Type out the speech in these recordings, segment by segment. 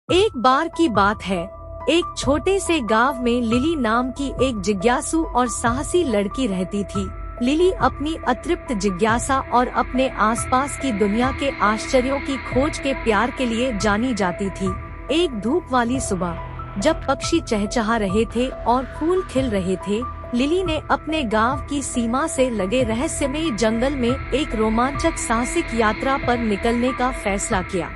एक बार की बात है, एक छोटे से गांव में लिली नाम की एक जिज्ञासु और साहसी लड़की रहती थी। लिली अपनी अतृप्त जिज्ञासा और अपने आसपास की दुनिया के आश्चर्यों की खोज के प्यार के लिए जानी जाती थी। एक धूप वाली सुबह, जब पक्षी चहचहा रहे थे और फूल खिल रहे थे, लिली ने अपने गांव की सीमा से लगे रहस्यमयी जंगल में एक रोमांचक साहसिक यात्रा पर निकलने का फैसला किया।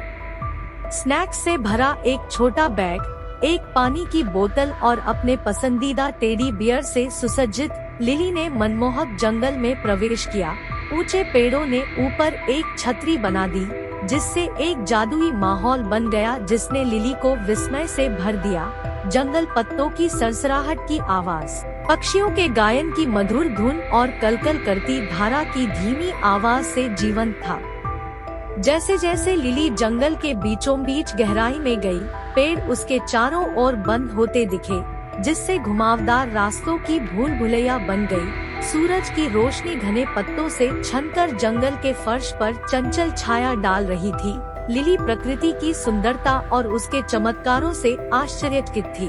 स्नैक्स से भरा एक छोटा बैग, एक पानी की बोतल और अपने पसंदीदा टेडी बियर से सुसज्जित लिली ने मनमोहक जंगल में प्रवेश किया। ऊंचे पेड़ों ने ऊपर एक छतरी बना दी, जिससे एक जादुई माहौल बन गया जिसने लिली को विस्मय से भर दिया। जंगल पत्तों की सरसराहट की आवाज, पक्षियों के गायन की मधुर धुन और कलकल करती धारा की धीमी आवाज से जीवंत था। जैसे जैसे लिली जंगल के बीचों बीच गहराई में गई, पेड़ उसके चारों ओर बंद होते दिखे, जिससे घुमावदार रास्तों की भूल भुलैया बन गई। सूरज की रोशनी घने पत्तों से छनकर जंगल के फर्श पर चंचल छाया डाल रही थी। लिली प्रकृति की सुंदरता और उसके चमत्कारों से आश्चर्यचकित थी।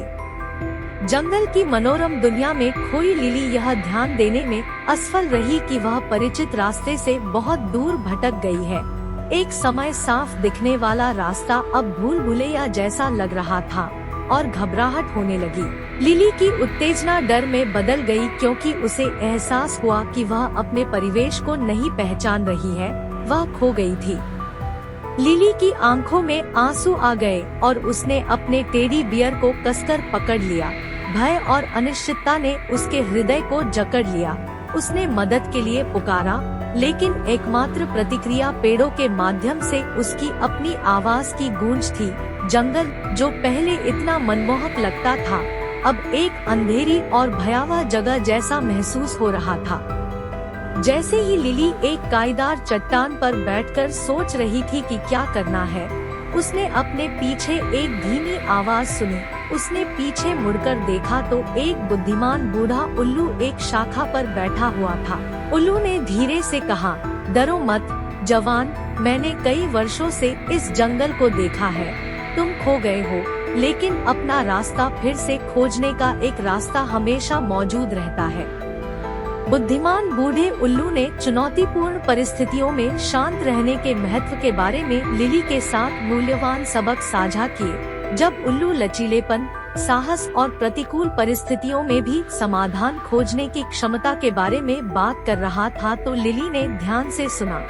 जंगल की मनोरम दुनिया में खोई लिली यह ध्यान देने में असफल रही कि वह परिचित रास्ते से बहुत दूर भटक गई है। एक समय साफ दिखने वाला रास्ता अब भूल भुलैया जैसा लग रहा था और घबराहट होने लगी। लिली की उत्तेजना डर में बदल गई, क्योंकि उसे एहसास हुआ कि वह अपने परिवेश को नहीं पहचान रही है। वह खो गई थी। लिली की आंखों में आंसू आ गए और उसने अपने टेडी बियर को कसकर पकड़ लिया। भय और अनिश्चितता ने उसके हृदय को जकड़ लिया। उसने मदद के लिए पुकारा, लेकिन एकमात्र प्रतिक्रिया पेड़ों के माध्यम से उसकी अपनी आवाज की गूंज थी। जंगल, जो पहले इतना मनमोहक लगता था, अब एक अंधेरी और भयावह जगह जैसा महसूस हो रहा था। जैसे ही लिली एक काईदार चट्टान पर बैठकर सोच रही थी कि क्या करना है, उसने अपने पीछे एक धीमी आवाज सुनी। उसने पीछे मुड़कर देखा तो एक बुद्धिमान बूढ़ा उल्लू एक शाखा पर बैठा हुआ था। उल्लू ने धीरे से कहा, डरो मत जवान, मैंने कई वर्षों से इस जंगल को देखा है। तुम खो गए हो, लेकिन अपना रास्ता फिर से खोजने का एक रास्ता हमेशा मौजूद रहता है। बुद्धिमान बूढ़े उल्लू ने चुनौतीपूर्ण परिस्थितियों में शांत रहने के महत्व के बारे में लिली के साथ मूल्यवान सबक साझा किए। जब उल्लू लचीलेपन, साहस और प्रतिकूल परिस्थितियों में भी समाधान खोजने की क्षमता के बारे में बात कर रहा था, तो लिली ने ध्यान से सुना।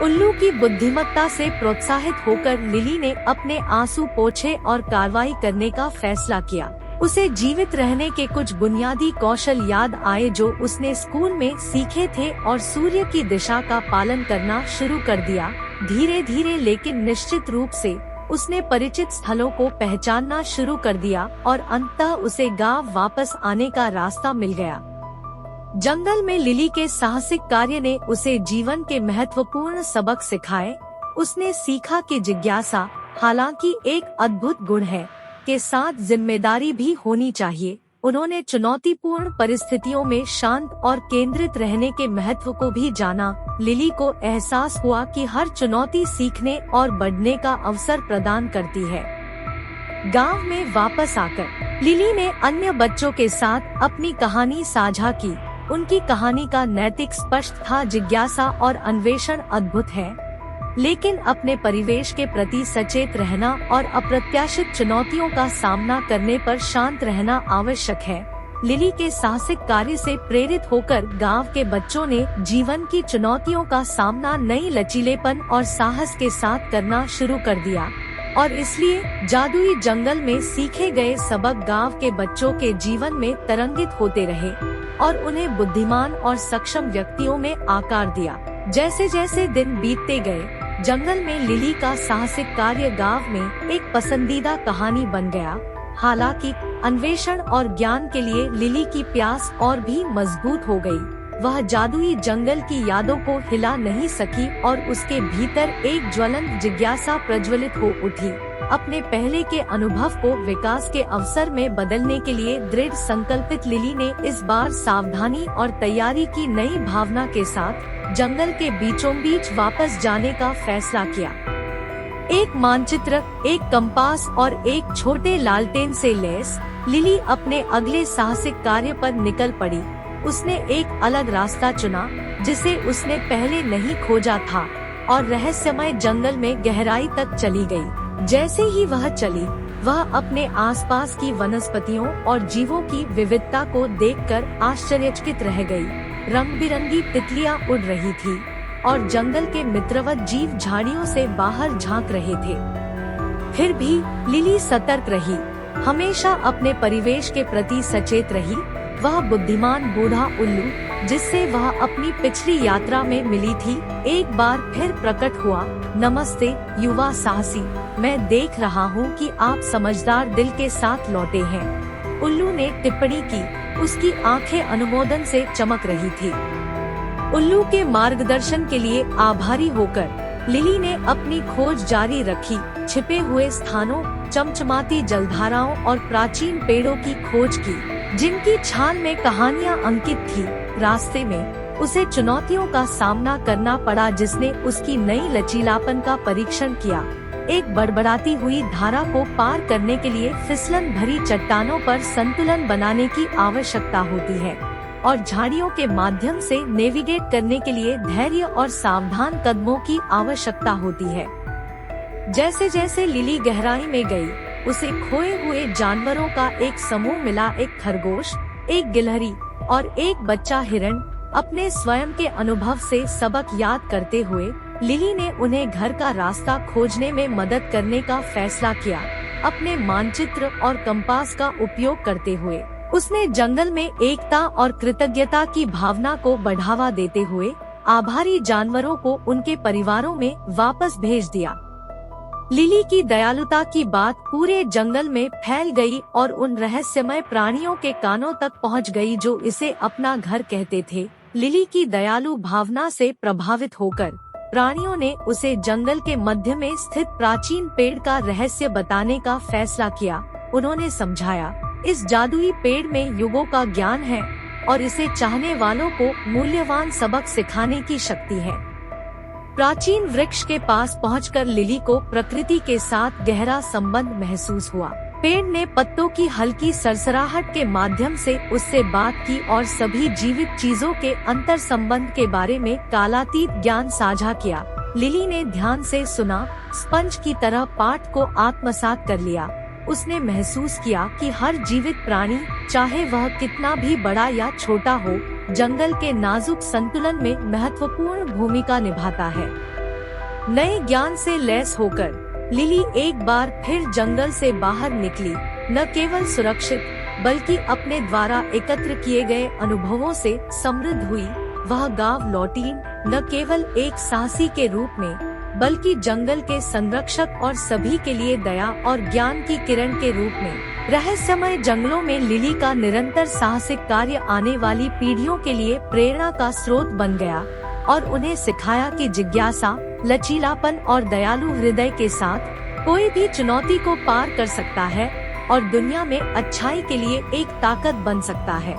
उल्लू की बुद्धिमत्ता से प्रोत्साहित होकर लिली ने अपने आंसू पोंछे और कार्रवाई करने का फैसला किया। उसे जीवित रहने के कुछ बुनियादी कौशल याद आए जो उसने स्कूल में सीखे थे और सूर्य की दिशा का पालन करना शुरू कर दिया। धीरे धीरे लेकिन निश्चित रूप से उसने परिचित स्थलों को पहचानना शुरू कर दिया और अंततः उसे गांव वापस आने का रास्ता मिल गया। जंगल में लिली के साहसिक कार्य ने उसे जीवन के महत्वपूर्ण सबक सिखाए। उसने सीखा कि जिज्ञासा, हालांकि एक अद्भुत गुण है, के साथ जिम्मेदारी भी होनी चाहिए। उन्होंने चुनौतीपूर्ण परिस्थितियों में शांत और केंद्रित रहने के महत्व को भी जाना। लिली को एहसास हुआ कि हर चुनौती सीखने और बढ़ने का अवसर प्रदान करती है। गांव में वापस आकर लिली ने अन्य बच्चों के साथ अपनी कहानी साझा की। उनकी कहानी का नैतिक स्पष्ट था, जिज्ञासा और अन्वेषण अद्भुत है, लेकिन अपने परिवेश के प्रति सचेत रहना और अप्रत्याशित चुनौतियों का सामना करने पर शांत रहना आवश्यक है। लिली के साहसिक कार्य से प्रेरित होकर गांव के बच्चों ने जीवन की चुनौतियों का सामना नई लचीलेपन और साहस के साथ करना शुरू कर दिया, और इसलिए जादुई जंगल में सीखे गए सबक गांव के बच्चों के जीवन में तरंगित होते रहे और उन्हें बुद्धिमान और सक्षम व्यक्तियों में आकार दिया। जैसे जैसे दिन बीतते गए, जंगल में लिली का साहसिक कार्य गांव में एक पसंदीदा कहानी बन गया। हालांकि अन्वेषण और ज्ञान के लिए लिली की प्यास और भी मजबूत हो गई। वह जादुई जंगल की यादों को हिला नहीं सकी और उसके भीतर एक ज्वलंत जिज्ञासा प्रज्वलित हो उठी। अपने पहले के अनुभव को विकास के अवसर में बदलने के लिए दृढ़ संकल्पित लिली ने इस बार सावधानी और तैयारी की नई भावना के साथ जंगल के बीचों बीच वापस जाने का फैसला किया। एक मानचित्र, एक कंपास और एक छोटे लालटेन से लैस लिली अपने अगले साहसिक कार्य पर निकल पड़ी। उसने एक अलग रास्ता चुना जिसे उसने पहले नहीं खोजा था और रहस्यमय जंगल में गहराई तक चली गई। जैसे ही वह चली, वह अपने आसपास की वनस्पतियों और जीवों की विविधता को देखकर आश्चर्यचकित रह गई। रंग बिरंगी तितलियां उड़ रही थी और जंगल के मित्रवत जीव झाड़ियों से बाहर झांक रहे थे। फिर भी लिली सतर्क रही, हमेशा अपने परिवेश के प्रति सचेत रही। वह बुद्धिमान बूढ़ा उल्लू जिससे वह अपनी पिछली यात्रा में मिली थी, एक बार फिर प्रकट हुआ। नमस्ते युवा साहसी, मैं देख रहा हूँ कि आप समझदार दिल के साथ लौटे हैं। उल्लू ने टिप्पणी की, उसकी आंखें अनुमोदन से चमक रही थी। उल्लू के मार्गदर्शन के लिए आभारी होकर लिली ने अपनी खोज जारी रखी। छिपे हुए स्थानों, चमचमाती जलधाराओं और प्राचीन पेड़ों की खोज की जिनकी छाल में कहानियां अंकित थी। रास्ते में उसे चुनौतियों का सामना करना पड़ा जिसने उसकी नई लचीलापन का परीक्षण किया। एक बड़बड़ाती हुई धारा को पार करने के लिए फिसलन भरी चट्टानों पर संतुलन बनाने की आवश्यकता होती है और झाड़ियों के माध्यम से नेविगेट करने के लिए धैर्य और सावधान कदमों की आवश्यकता होती है। जैसे जैसे लिली गहराई में गई, उसे खोए हुए जानवरों का एक समूह मिला। एक खरगोश, एक गिलहरी और एक बच्चा हिरण। अपने स्वयं के अनुभव से सबक याद करते हुए लिली ने उन्हें घर का रास्ता खोजने में मदद करने का फैसला किया। अपने मानचित्र और कंपास का उपयोग करते हुए उसने जंगल में एकता और कृतज्ञता की भावना को बढ़ावा देते हुए आभारी जानवरों को उनके परिवारों में वापस भेज दिया। लिली की दयालुता की बात पूरे जंगल में फैल गई और उन रहस्यमय प्राणियों के कानों तक पहुंच गई जो इसे अपना घर कहते थे। लिली की दयालु भावना से प्रभावित होकर प्राणियों ने उसे जंगल के मध्य में स्थित प्राचीन पेड़ का रहस्य बताने का फैसला किया। उन्होंने समझाया, इस जादुई पेड़ में युगों का ज्ञान है और इसे चाहने वालों को मूल्यवान सबक सिखाने की शक्ति है। प्राचीन वृक्ष के पास पहुंचकर लिली को प्रकृति के साथ गहरा संबंध महसूस हुआ। पेड़ ने पत्तों की हल्की सरसराहट के माध्यम से उससे बात की और सभी जीवित चीजों के अंतर संबंध के बारे में कालातीत ज्ञान साझा किया। लिली ने ध्यान से सुना, स्पंज की तरह पाठ को आत्मसात कर लिया। उसने महसूस किया कि हर जीवित प्राणी, चाहे वह कितना भी बड़ा या छोटा हो, जंगल के नाजुक संतुलन में महत्वपूर्ण भूमिका निभाता है। नए ज्ञान से लैस होकर लिली एक बार फिर जंगल से बाहर निकली, न केवल सुरक्षित बल्कि अपने द्वारा एकत्र किए गए अनुभवों से समृद्ध हुई। वह गांव लौटी न केवल एक साहसी के रूप में बल्कि जंगल के संरक्षक और सभी के लिए दया और ज्ञान की किरण के रूप में। रहस्यमय जंगलों में लिली का निरंतर साहसिक कार्य आने वाली पीढ़ियों के लिए प्रेरणा का स्रोत बन गया और उन्हें सिखाया कि जिज्ञासा, लचीलापन और दयालु हृदय के साथ कोई भी चुनौती को पार कर सकता है और दुनिया में अच्छाई के लिए एक ताकत बन सकता है।